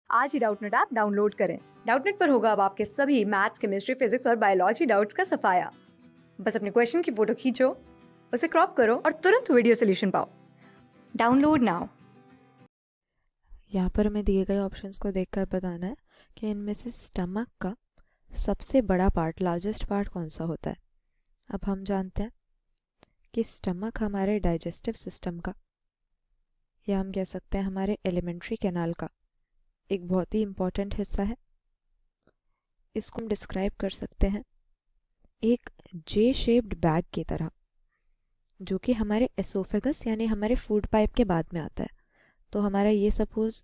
आज ही Doubtnut app download करें। Doubtnut पर होगा अब आपके सभी मैथ्स, केमिस्ट्री, फिजिक्स और बायोलॉजी डाउट्स का सफाया। बस अपने क्वेश्चन की फोटो खींचो, उसे क्रॉप करो और तुरंत वीडियो सोल्यूशन पाओ। Download now. यहाँ पर हमें दिए गए ऑप्शंस को देखकर बताना है कि इनमें से स्टमक का सबसे बड़ा पार्ट, लार्जेस्ट पार्ट कौन सा होता है। अब हम जानते हैं कि स्टमक हमारे डाइजेस्टिव सिस्टम का, या हम कह सकते हैं हमारे एलिमेंट्री कैनाल का एक बहुत ही इम्पॉर्टेंट हिस्सा है। इसको हम डिस्क्राइब कर सकते हैं एक जे शेप्ड बैग की तरह, जो कि हमारे एसोफेगस यानी हमारे फूड पाइप के बाद में आता है। तो हमारा ये सपोज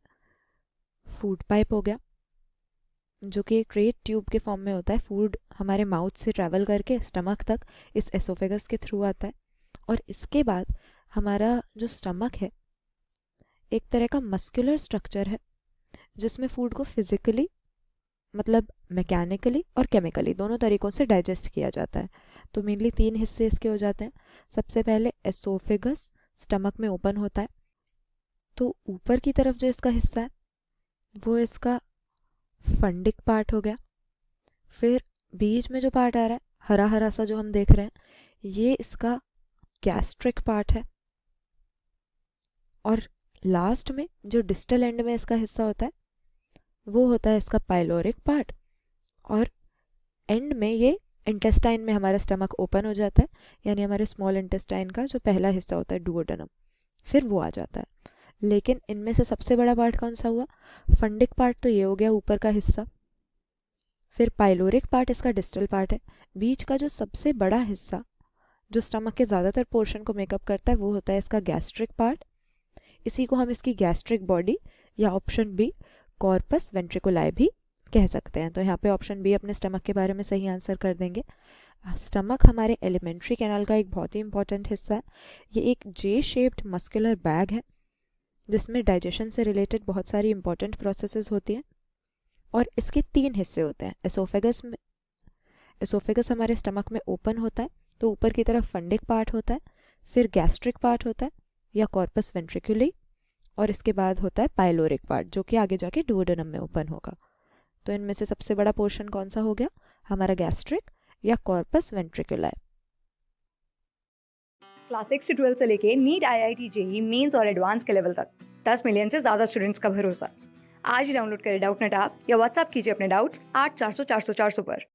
फूड पाइप हो गया, जो कि एक रेड ट्यूब के फॉर्म में होता है। फूड हमारे माउथ से ट्रैवल करके स्टमक तक इस एसोफेगस के थ्रू आता है, और इसके बाद हमारा जो स्टमक है एक तरह का मस्कुलर स्ट्रक्चर है, जिसमें फूड को फिजिकली, मतलब मैकेनिकली और केमिकली, दोनों तरीक़ों से डाइजेस्ट किया जाता है। तो मेनली 3 हिस्से इसके हो जाते हैं। सबसे पहले एसोफेगस स्टमक में ओपन होता है, तो ऊपर की तरफ जो इसका हिस्सा है वो इसका फंडिक पार्ट हो गया। फिर बीच में जो पार्ट आ रहा है हरा हरा सा जो हम देख रहे हैं, ये इसका गैस्ट्रिक पार्ट है। और लास्ट में जो डिस्टल एंड में इसका हिस्सा होता है वो होता है इसका पाइलोरिक पार्ट। और एंड में ये इंटेस्टाइन में हमारा स्टमक ओपन हो जाता है, यानी हमारे स्मॉल इंटेस्टाइन का जो पहला हिस्सा होता है डुओडेनम, फिर वो आ जाता है। लेकिन इनमें से सबसे बड़ा पार्ट कौन सा हुआ? फंडिक पार्ट तो ये हो गया ऊपर का हिस्सा। फिर पाइलोरिक पार्ट इसका डिस्टल पार्ट है। बीच का जो सबसे बड़ा हिस्सा जो स्टमक के ज़्यादातर पोर्शन को मेकअप करता है वो होता है इसका गैस्ट्रिक पार्ट। इसी को हम इसकी गैस्ट्रिक बॉडी या ऑप्शन बी कॉर्पस वेंट्रिकुलाई भी कह सकते हैं। तो यहाँ पे ऑप्शन बी अपने स्टमक के बारे में सही आंसर कर देंगे। स्टमक हमारे एलिमेंट्री कैनाल का एक बहुत ही इंपॉर्टेंट हिस्सा है। ये एक जे शेप्ड मस्कुलर बैग है जिसमें डाइजेशन से रिलेटेड बहुत सारी इंपॉर्टेंट प्रोसेसेस होती हैं, और इसके 3 हिस्से होते हैं। एसोफेगस हमारे स्टमक में ओपन होता है, तो ऊपर की तरफ फंडिक पार्ट होता है, फिर गैस्ट्रिक पार्ट होता है या कॉर्पस वेंट्रिकुली, और इसके बाद होता है पाइलोरिक पार्ट जो कि आगे जाके डुओडेनम में ओपन होगा। तो इनमें से सबसे बड़ा पोर्शन कौन सा हो गया? हमारा गैस्ट्रिक या कॉर्पस वेंट्रिकुलाई। क्लास 6 से 12 से लेके नीट, IIT, जेई मेंस और एडवांस के लेवल तक 10 मिलियन से ज्यादा स्टूडेंट्स का भरोसा। आज ही डाउनलोड करें डाउटनेट ऐप या व्हाट्सएप कीजिए अपने डाउट्स 8400 400 400 पर।